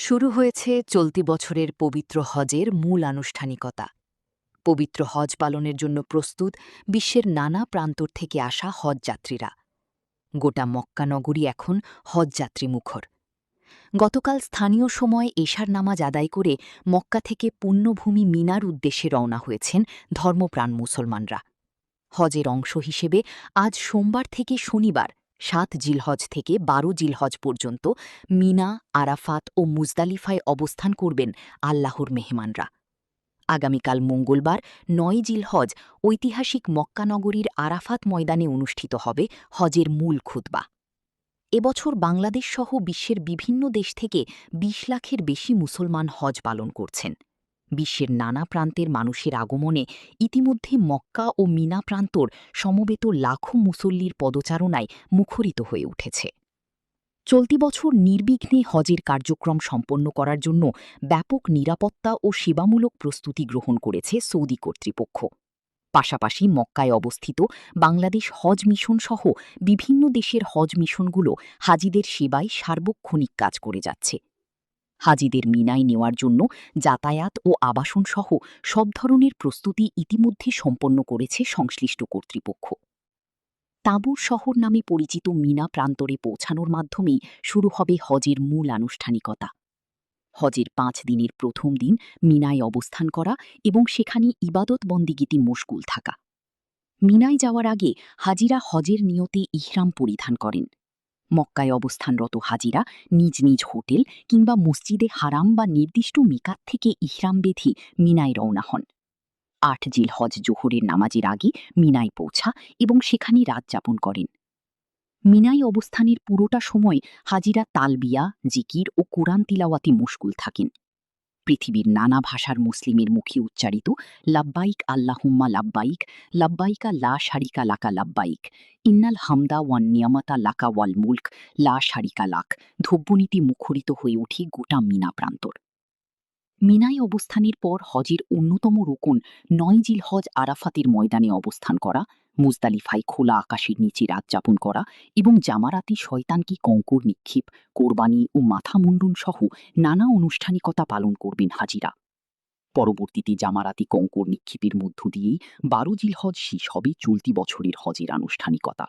শুরু হয়েছে চলতি বছরের পবিত্র হজের মূল আনুষ্ঠানিকতা। পবিত্র হজ পালনের জন্য প্রস্তুত বিশ্বের নানা প্রান্তর থেকে আসা হজযাত্রীরা। গোটা মক্কা নগরী এখন হজযাত্রী মুখর। গতকাল স্থানীয় সময় এশার নামাজ আদায় করে মক্কা থেকে পুণ্যভূমি মিনার উদ্দেশ্যে রওনা হয়েছেন ধর্মপ্রাণ মুসলমানরা। হজের অংশ হিসেবে আজ সোমবার থেকে শনিবার ৭ জিলহজ থেকে ১২ জিলহজ পর্যন্ত মিনা, আরাফাত ও মুজদালিফায় অবস্থান করবেন আল্লাহর মেহমানরা। আগামীকাল মঙ্গলবার ৯ জিলহজ ঐতিহাসিক মক্কা নগরীর আরাফাত ময়দানে অনুষ্ঠিত হবে হজের মূল খুতবা। এবছর বাংলাদেশসহ বিশ্বের বিভিন্ন দেশ থেকে ২০ লাখের বেশি মুসলমান হজ পালন করছেন। বিশ্বের নানা প্রান্তের মানুষের আগমনে ইতিমধ্যে মক্কা ও মিনা প্রান্তর সমবেত লাখো মুসল্লির পদচারণায় মুখরিত হয়ে উঠেছে। চলতি বছর নির্বিঘ্নে হজের কার্যক্রম সম্পন্ন করার জন্য ব্যাপক নিরাপত্তা ও সেবামূলক প্রস্তুতি গ্রহণ করেছে সৌদি কর্তৃপক্ষ। পাশাপাশি মক্কায় অবস্থিত বাংলাদেশ হজ মিশন সহ বিভিন্ন দেশের হজ মিশনগুলো হাজিদের সেবায় সার্বক্ষণিক কাজ করে যাচ্ছে। হাজিদের মিনায় নেওয়ার জন্য যাতায়াত ও আবাসন সহ সব ধরনের প্রস্তুতি ইতিমধ্যে সম্পন্ন করেছে সংশ্লিষ্ট কর্তৃপক্ষ। তাঁবুর শহর নামে পরিচিত মিনা প্রান্তরে পৌঁছানোর মাধ্যমেই শুরু হবে হজের মূল আনুষ্ঠানিকতা। হজের ৫ দিনের প্রথম দিন মিনায় অবস্থান করা এবং সেখানে ইবাদত বন্দিগিতে মশগুল থাকা। মিনায় যাওয়ার আগে হাজিরা হজের নিয়তে ইহরাম পরিধান করেন। মক্কায় অবস্থানরত হাজিরা নিজ নিজ হোটেল কিংবা মসজিদে হারাম বা নির্দিষ্ট মিকাত থেকে ইহরাম বেঁধে মিনায় রওনা হন। ৮ জিলহজ জোহরের নামাজের আগে মিনায় পৌঁছা এবং সেখানে রাত যাপন করেন। মিনায় অবস্থানের পুরোটা সময় হাজিরা তালবিয়া, জিকির ও কোরআন তিলাওয়াতে মশগুল থাকেন। পৃথিবীর নানা ভাষার মুসলিমের মুখে উচ্চারিত লাব্বাইক আল্লাহুম্মা লাব্বাইক, লাব্বাইকা লা শারিকা লাকা লাব্বাইক, ইন্নাল হামদা ওয়ান নিয়ামাতা লাকা ওয়াল মুলক লা শারিকা লাক ধ্বব্বনীতি মুখরিত হয়ে ওঠে গোটা মিনা প্রান্তর। মিনায় অবস্থানের পর হজের অন্যতম রুকুন ৯ জিলহজ আরাফাতের ময়দানে অবস্থান করা, মুজদালিফায় খোলা আকাশের নিচে রাত যাপন করা এবং জামারাতে শয়তানকে কঙ্কর নিক্ষেপ, কোরবানি ও মাথা মুন্ডন সহ নানা আনুষ্ঠানিকতা পালন করবেন হাজিরা। পরবর্তীতে জামারাতে কঙ্কর নিক্ষেপের মধ্য দিয়েই ১২ জিলহজ শেষ হবে চলতি বছরের হজের আনুষ্ঠানিকতা।